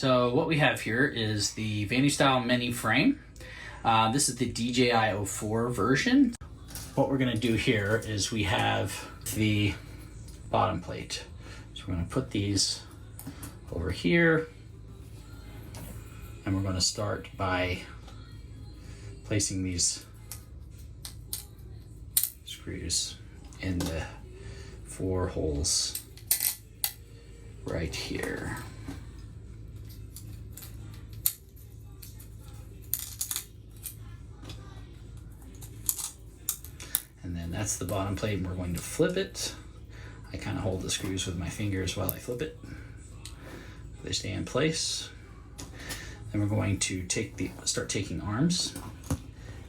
So what we have here is the Vannystyle Mini frame. This is the DJI 04 version. What we're going to do here is we have the bottom plate. So we're going to put these over here, and we're going to start by placing these screws in the 4 holes right here. And then that's the bottom plate, and we're going to flip it. I kind of hold the screws with my fingers while I flip it. They stay in place. Then we're going to start taking arms,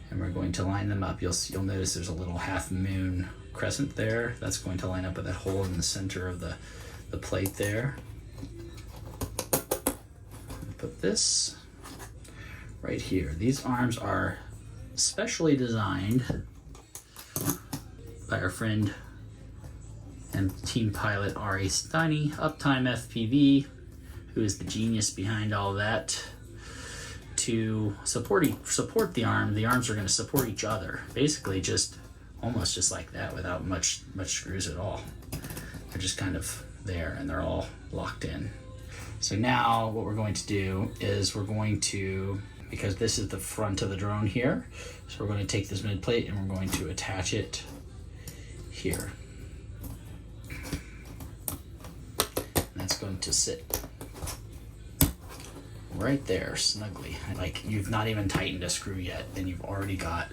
and we're going to line them up. You'll notice there's a little half moon crescent there. That's going to line up with that hole in the center of the plate there. Put this right here. These arms are specially designed by our friend and team pilot Ari Steiny, Uptime FPV, who is the genius behind all that, to support the arm. The arms are going to support each other, basically almost just like that, without much screws at all. They're just kind of there, and they're all locked in. So now what we're going to do is we're going to, because this is the front of the drone here, so we're going to take this mid plate and we're going to attach it here. And that's going to sit right there snugly. Like, you've not even tightened a screw yet, and you've already got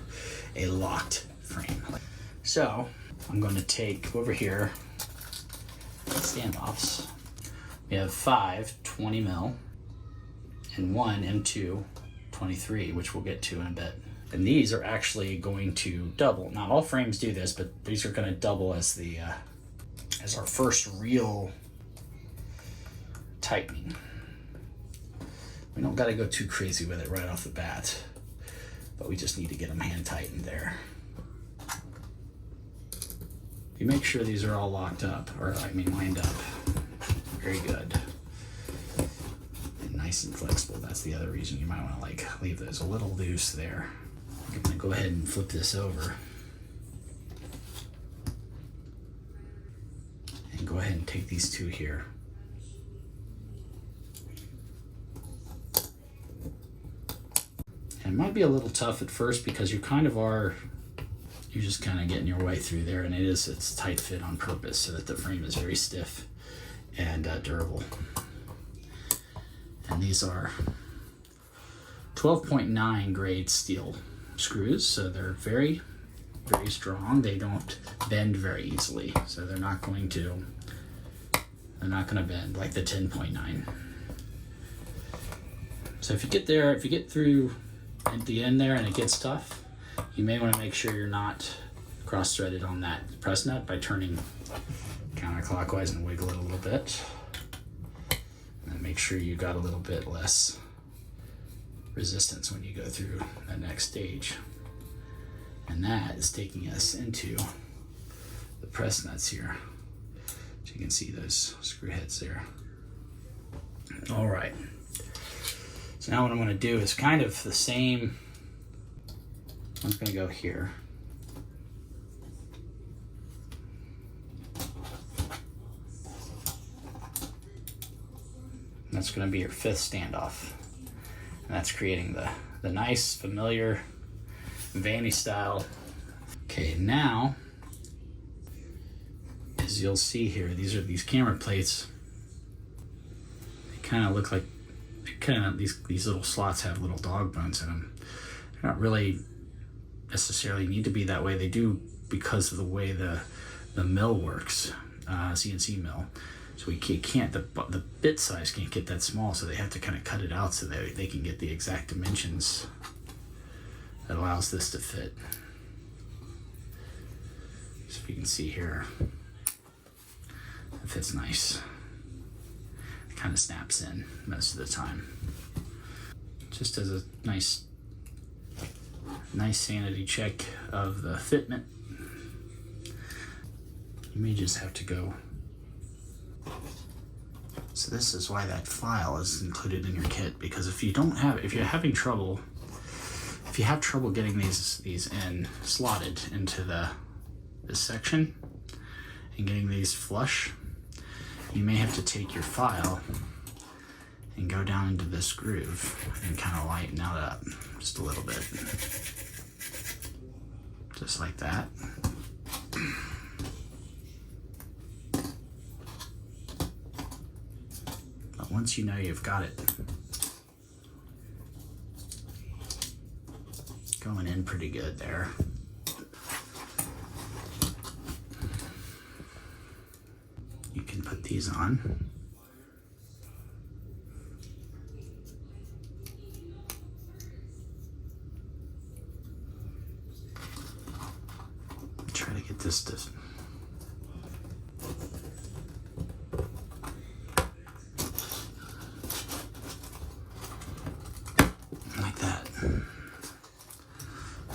a locked frame. So I'm going to take over here standoffs. We have 5 20 mil and 1 M2 23, which we'll get to in a bit. And these are actually going to double. Not all frames do this, but these are going to double as our first real tightening. We don't got to go too crazy with it right off the bat, but we just need to get them hand tightened there. You make sure these are all locked up, or lined up. Very good. And nice and flexible. That's the other reason you might want to leave those a little loose there. I'm gonna go ahead and flip this over. And go ahead and take these 2 here. And it might be a little tough at first because you're just kind of getting your way through there, and it's tight fit on purpose so that the frame is very stiff and durable. And these are 12.9 grade steel screws, so they're very, very strong. They don't bend very easily, so they're not going to bend like the 10.9. So if you get through at the end there and it gets tough, you may want to make sure you're not cross-threaded on that press nut by turning counterclockwise and wiggle it a little bit. And make sure you got a little bit less resistance when you go through the next stage. And that is taking us into the press nuts here. So you can see those screw heads there. All right. So now what I'm going to do is kind of the same. I'm going to go here. That's going to be your 5th standoff. And that's creating the nice, familiar Vannystyle. Okay, now, as you'll see here, these camera plates. They kind of look like, these little slots have little dog bones in them. They're not really necessarily need to be that way. They do because of the way the mill works, CNC mill. So we can't, the bit size can't get that small, so they have to kind of cut it out so that they can get the exact dimensions that allows this to fit. So if you can see here, it fits nice. It kind of snaps in most of the time. Just as a nice sanity check of the fitment, you may just have to go So this is why that file is included in your kit, because if you have trouble getting these in slotted into this section and getting these flush, you may have to take your file and go down into this groove and kind of lighten that up just a little bit. Just like that. But once you know you've got it going in pretty good there, you can put these on. Try to get this to like that.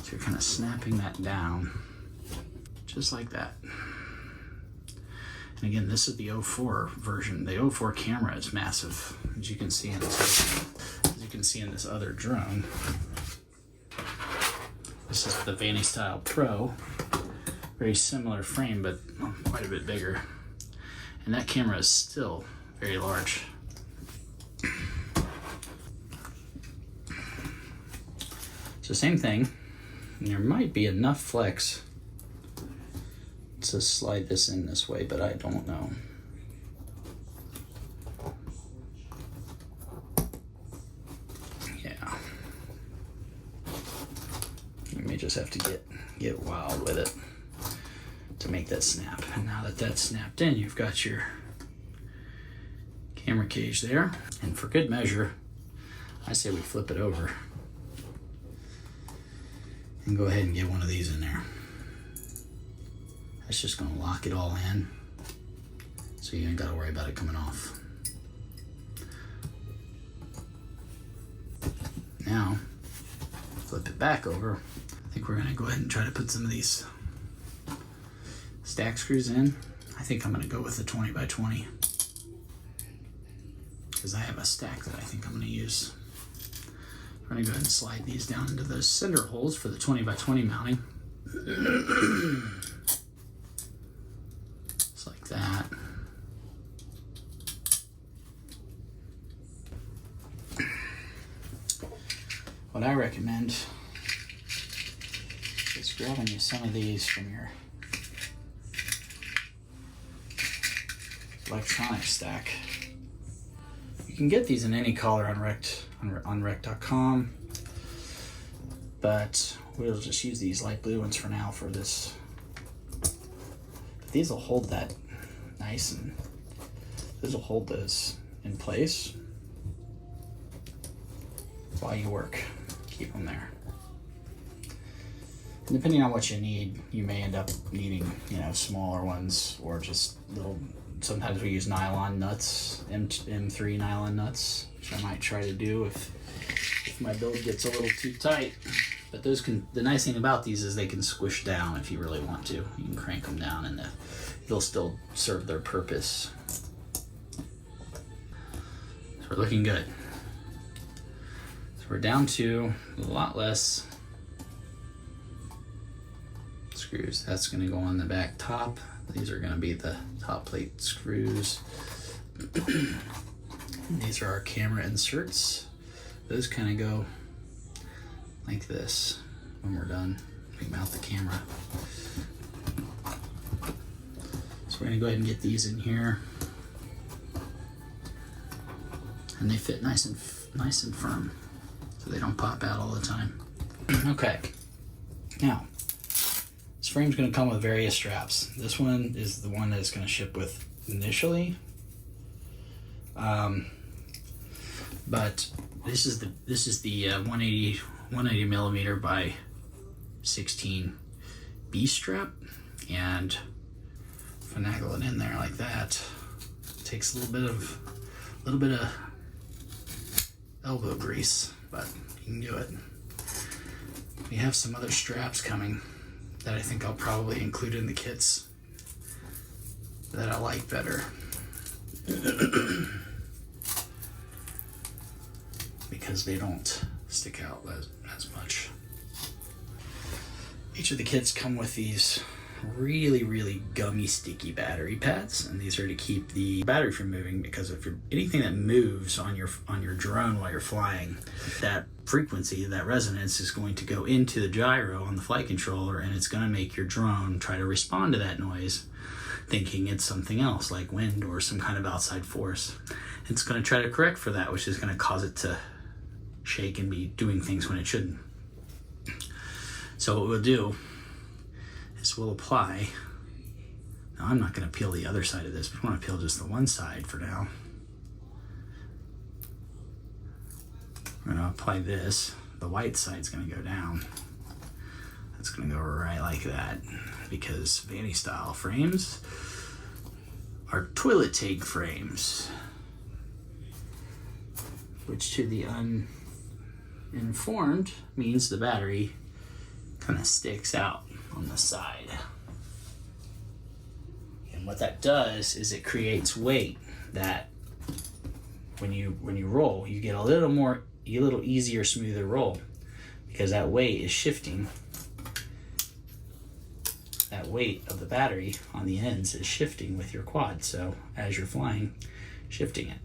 So you're kind of snapping that down just like that. And again, this is the 04 version. The 04 camera is massive, as you can see in this other drone. This is the Vannystyle Pro. Very similar frame, but quite a bit bigger. And that camera is still very large. So same thing. And there might be enough flex to slide this in this way, but I don't know. Yeah. You may just have to get wild with it to make that snap. And now that that's snapped in, you've got your camera cage there. And for good measure, I say we flip it over and go ahead and get one of these in there. That's just gonna lock it all in, so you ain't gotta worry about it coming off. Now, flip it back over. I think we're gonna go ahead and try to put some of these stack screws in. I think I'm gonna go with the 20 by 20 because I have a stack that I think I'm gonna use. We're gonna go ahead and slide these down into those cinder holes for the 20 by 20 mounting. Just like that. What I recommend is grabbing you some of these from your electronic stack. You can get these in any color on rec.com, but we'll just use these light blue ones for now for this. These will hold that nice, and these will hold those in place while you work. Keep them there. And depending on what you need, you may end up needing, smaller ones or just little. Sometimes we use nylon nuts, M3 nylon nuts, which I might try to do if my build gets a little too tight. But the nice thing about these is they can squish down if you really want to. You can crank them down and they'll still serve their purpose. So we're looking good. So we're down to a lot less screws. That's going to go on the back top. These are going to be the top plate screws. These are our camera inserts. Those kind of go like this when we're done. We mount the camera. So we're going to go ahead and get these in here. And they fit nice and firm, so they don't pop out all the time. Okay. Now, this frame's going to come with various straps. This one is the one that it's going to ship with initially, but this is the 180 millimeter by 16 B strap, and finagle it in there like that. Takes a little bit of elbow grease, but you can do it. We have some other straps coming that I think I'll probably include in the kits that I like better. because they don't stick out as much. Each of the kits come with these really gummy sticky battery pads, and these are to keep the battery from moving, because if you're anything that moves on your drone while you're flying, that frequency, that resonance is going to go into the gyro on the flight controller, and it's going to make your drone try to respond to that noise thinking it's something else like wind or some kind of outside force. It's going to try to correct for that, which is going to cause it to shake and be doing things when it shouldn't. So what we'll do is we'll apply, now I'm not going to peel the other side of this, but I want to peel just the one side for now. We're going to apply this. The white side's going to go down. That's going to go right like that, because Vannystyle frames are toilet take frames, which to the uninformed means the battery kind of sticks out on the side. And what that does is it creates weight that when you roll, you get a little easier, smoother roll, because that weight is shifting. That weight of the battery on the ends is shifting with your quad, so as you're flying, shifting it.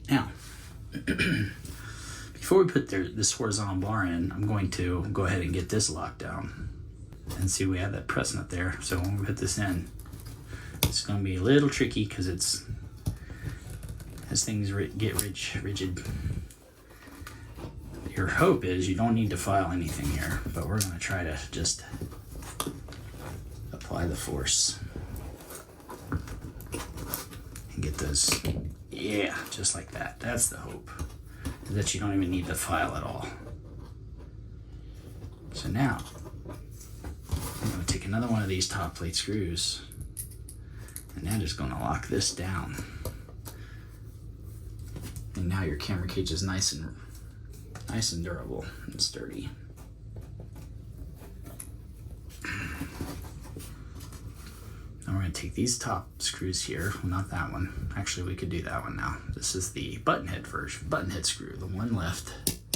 Now, before we put this horizontal bar in, I'm going to go ahead and get this locked down. And see, we have that press nut there, so when we put this in, it's going to be a little tricky because as things get rigid. Your hope is you don't need to file anything here, but we're going to try to just apply the force and get those, yeah, just like that. That's the hope, that you don't even need to file at all. So now I'm going to take another one of these top plate screws, and that is going to lock this down. And now your camera cage is nice and durable and sturdy. Now we're going to take these top screws here, well, not that one. Actually, we could do that one now. This is the button head version, button head screw, the one left,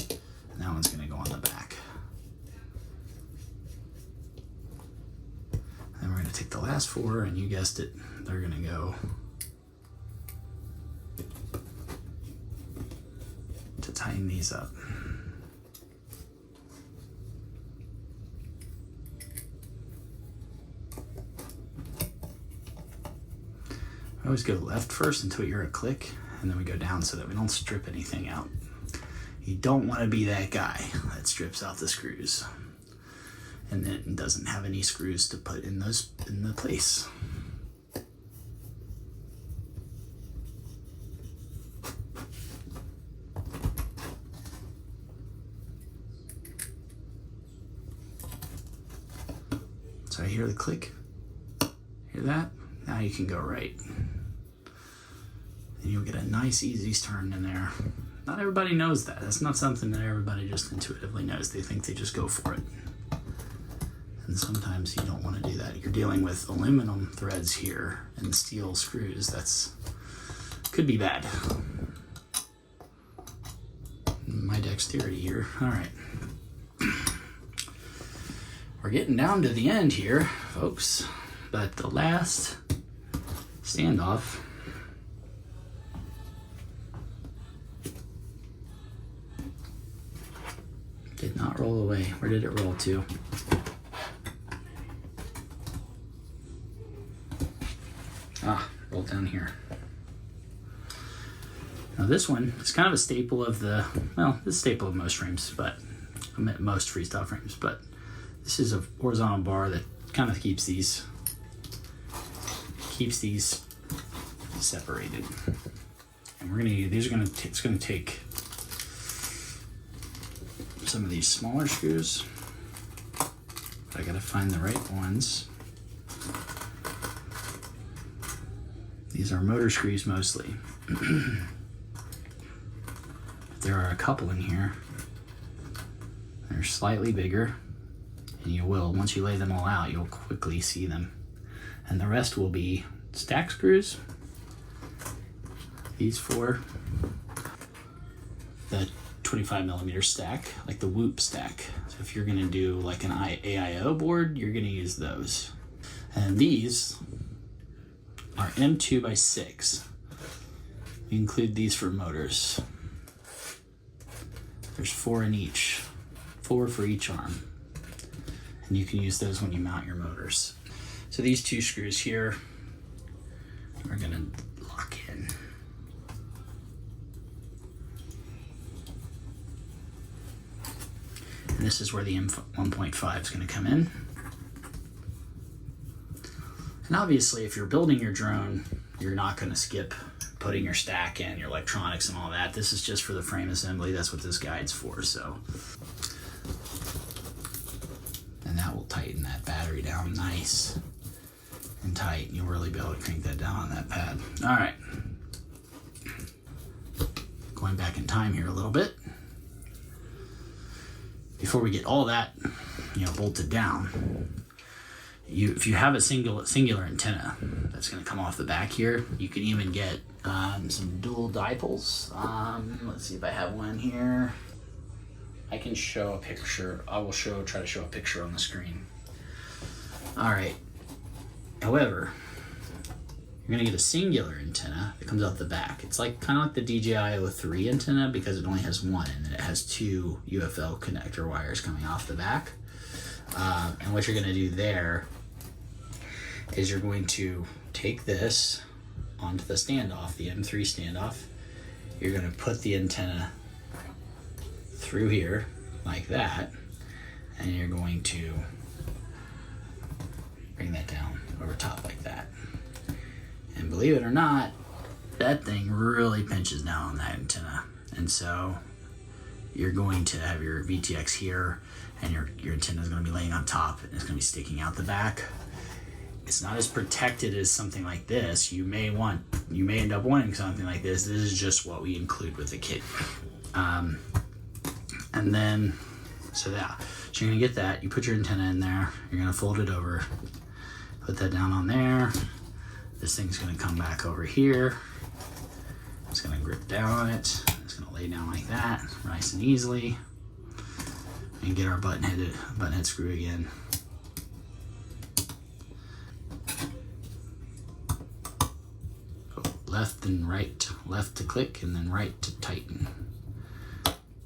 and that one's going to go on the back. Then we're going to take the last four, and you guessed it, they're going to go to tighten these up. I always go left first until you're a click, and then we go down so that we don't strip anything out. You don't want to be that guy that strips out the screws and then doesn't have any screws to put in the place. So I hear the click. Hear that? Now you can go right. And you'll get a nice easy turn in there. Not everybody knows that. That's not something that everybody just intuitively knows. They think they just go for it. And sometimes you don't want to do that. You're dealing with aluminum threads here and steel screws. That's could be bad. My dexterity here. All right. We're getting down to the end here, folks. But the last standoff did not roll away. Where did it roll to? Rolled down here. Now this one is kind of a staple of the, well, it's a staple of most frames, but I meant most freestyle frames, but this is a horizontal bar that kind of keeps these separated. And we're gonna use, it's gonna take some of these smaller screws. I gotta find the right ones. These are motor screws mostly. There are a couple in here. They're slightly bigger, And you will, once you lay them all out, you'll quickly see them. And the rest will be stack screws. These 4. The 25mm stack, like the Whoop stack. So if you're gonna do like an AIO board, you're gonna use those. And these are M2x6. We include these for motors. There's 4 in each, 4 for each arm. And you can use those when you mount your motors. So these 2 screws here are gonna lock in. And this is where the M1.5 is gonna come in. And obviously if you're building your drone, you're not gonna skip putting your stack in, your electronics and all that. This is just for the frame assembly. That's what this guide's for, so. And that will tighten that battery down nice and tight. You'll really be able to crank that down on that pad. All right. Going back in time here a little bit. Before we get all that, bolted down, if you have a singular antenna that's going to come off the back here, you can even get some dual dipoles. Let's see if I have one here. I can show a picture. I will try to show a picture on the screen. All right. However, you're gonna get a singular antenna that comes out the back. It's like kind of like the DJI-03 antenna because it only has one and it has 2 UFL connector wires coming off the back. And what you're gonna do there is you're going to take this onto the standoff, the M3 standoff. You're gonna put the antenna through here like that, and you're going to bring that down over top like that. And believe it or not, that thing really pinches down on that antenna. And so you're going to have your VTX here, and your antenna is going to be laying on top, and it's going to be sticking out the back. It's not as protected as something like this. You may end up wanting something like this. This is just what we include with the kit. And then, so you're gonna get that, you put your antenna in there, you're gonna fold it over, put that down on there. This thing's gonna come back over here. It's gonna grip down on it. It's gonna lay down like that, nice and easily. And get our button head screw again. Go left and right, left to click and then right to tighten.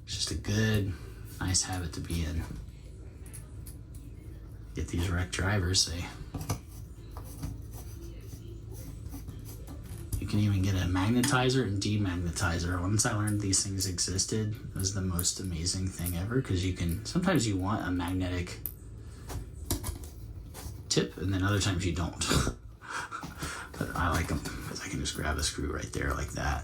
It's just a good, nice habit to be in. Get these wrecked drivers, you can even get a magnetizer and demagnetizer. Once I learned these things existed, it was the most amazing thing ever, because sometimes you want a magnetic tip and then other times you don't. But I like them because I can just grab a screw right there like that.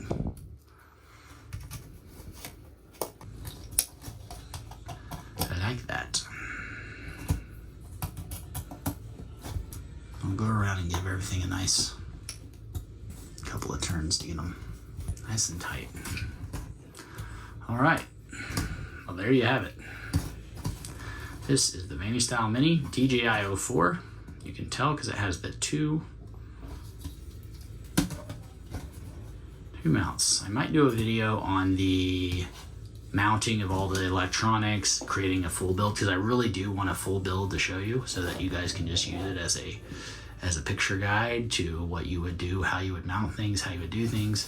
Like that. I'll go around and give everything a nice couple of turns to get them nice and tight. All right, well there you have it. This is the Vannystyle Mini DJI-04. You can tell because it has the two mounts. I might do a video on the mounting of all the electronics, creating a full build, because I really do want a full build to show you so that you guys can just use it as a picture guide to what you would do, how you would mount things, how you would do things.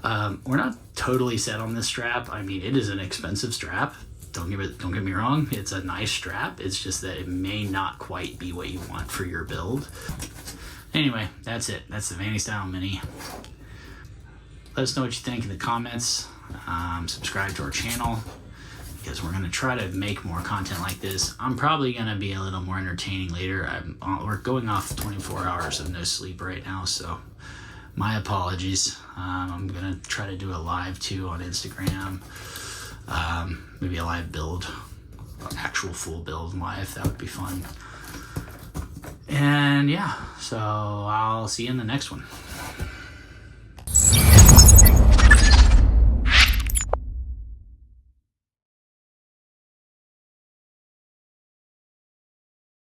We're not totally set on this strap. I mean, it is an expensive strap. Don't get me wrong, it's a nice strap. It's just that it may not quite be what you want for your build. Anyway, that's it. That's the Vannystyle Mini. Let us know what you think in the comments. Subscribe to our channel because we're going to try to make more content like this. I'm probably going to be a little more entertaining later. We're going off 24 hours of no sleep right now, so my apologies. I'm going to try to do a live too on Instagram. Maybe a live build, an actual full build live. That would be fun. And yeah, so I'll see you in the next one.